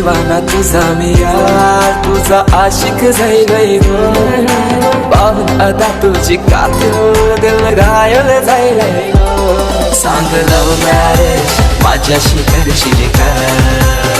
दिवाना तुझा मी यार, तुझा आशिक जाईलय गो. पाहून अदा तुझी कातूर दिल घायल जाईलय गो. सांग लव्ह मॅरेज माझ्याशी करशील का?